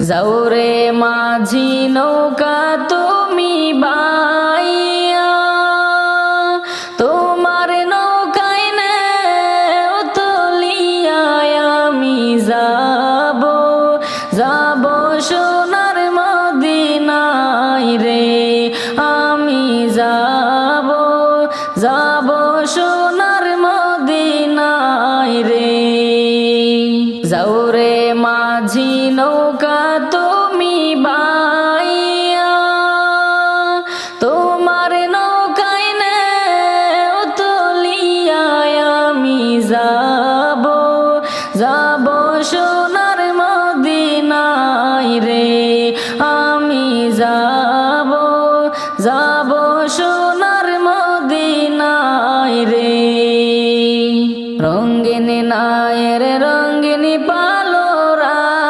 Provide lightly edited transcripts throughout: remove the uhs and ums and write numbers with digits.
যাওরে মাঝি নৌকা তুমি বাইয়া, তোমার নৌকায় নেও তলিয়া আমি যাব, যাব সোনার মদিনায় রে, আমি যাব, যাব সোনার মদিনায় রে। যাওরে মাঝি নৌকা তুমি বাইয়া, তোমার নৌকায় নেও তলিয়া আমি যাব, যাব সোনার মদিনায় রে, আমি যাব, যাব সোনার মদিনায় রে। রঙ্গিন নায়ের রঙ্গিন পালোরাইয়া,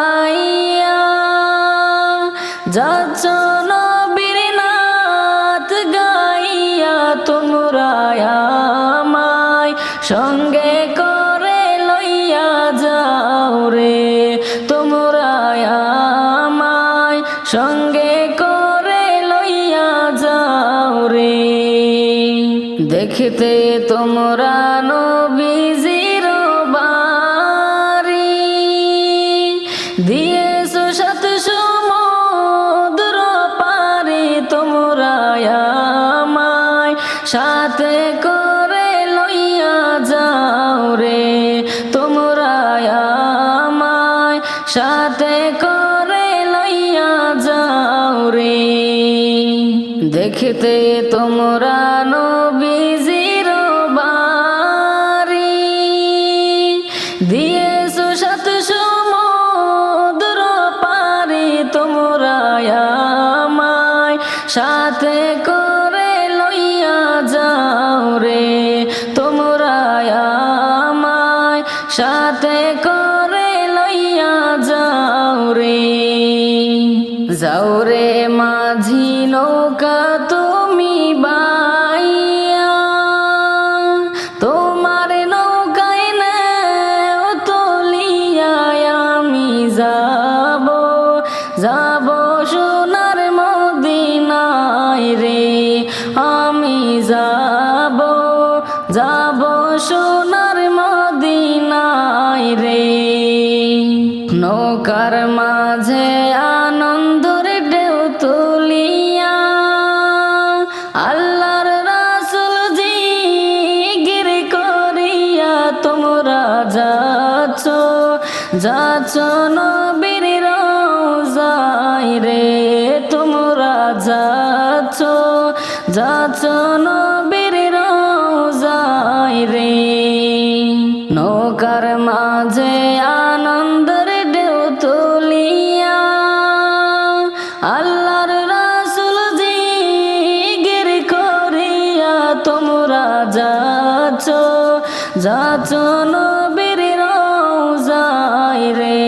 যাচ্ছ নবীর নাত গাইয়া, তোমরা আমায় সঙ্গে করে লইয়া যাও রে, তোমরা আমায় সঙ্গে করে লইয়া যাও রে। দেখতে তোমরা নবীজির বাড়ি, দিয়েছো সাত সমুদ্র পারি, তোমরা আমায় সাথে করে লইয়া যাও রে, তোমরা আমায় সাথে করে লইয়া যাও রে। দেখতে তোমরা নবীজির বাড়ি, দিয়েছো সাত সমুদ্র পারি, তোমরা আমায় সাথে করে লইয়া যাও রে, তোমরা আমায় সাথে করে লইয়া যাও রে। যাও রে মাঝি নৌকা তুমি বাইয়া, তোমার নৌকায় নেও তলিয়া আমি যাব, যাব সোনার মদিনায় রে, আমি যাব, যাব সোনার মদিনায় রে। নৌকার মাঝে আনন্দের ঢেউ তুলিয়া, আল্লাহর রাসূল জিকির করিয়া, তোমরা যাচ্ছ, যাচ্ছ নবীর রওজায় রে, তোমরা যাচ্ছ, যাচ্ছ নবীর রওজায় রে। নৌকার মাঝে আনন্দের ঢেউ তুলিয়া, আল্লাহর রাসূল জিকির করিয়া, তোমরা যাচ্ছ, যাচ্ছ নবীর রওজায় রে,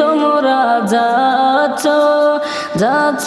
তোমরা যাচ্ছ, যাচ্ছ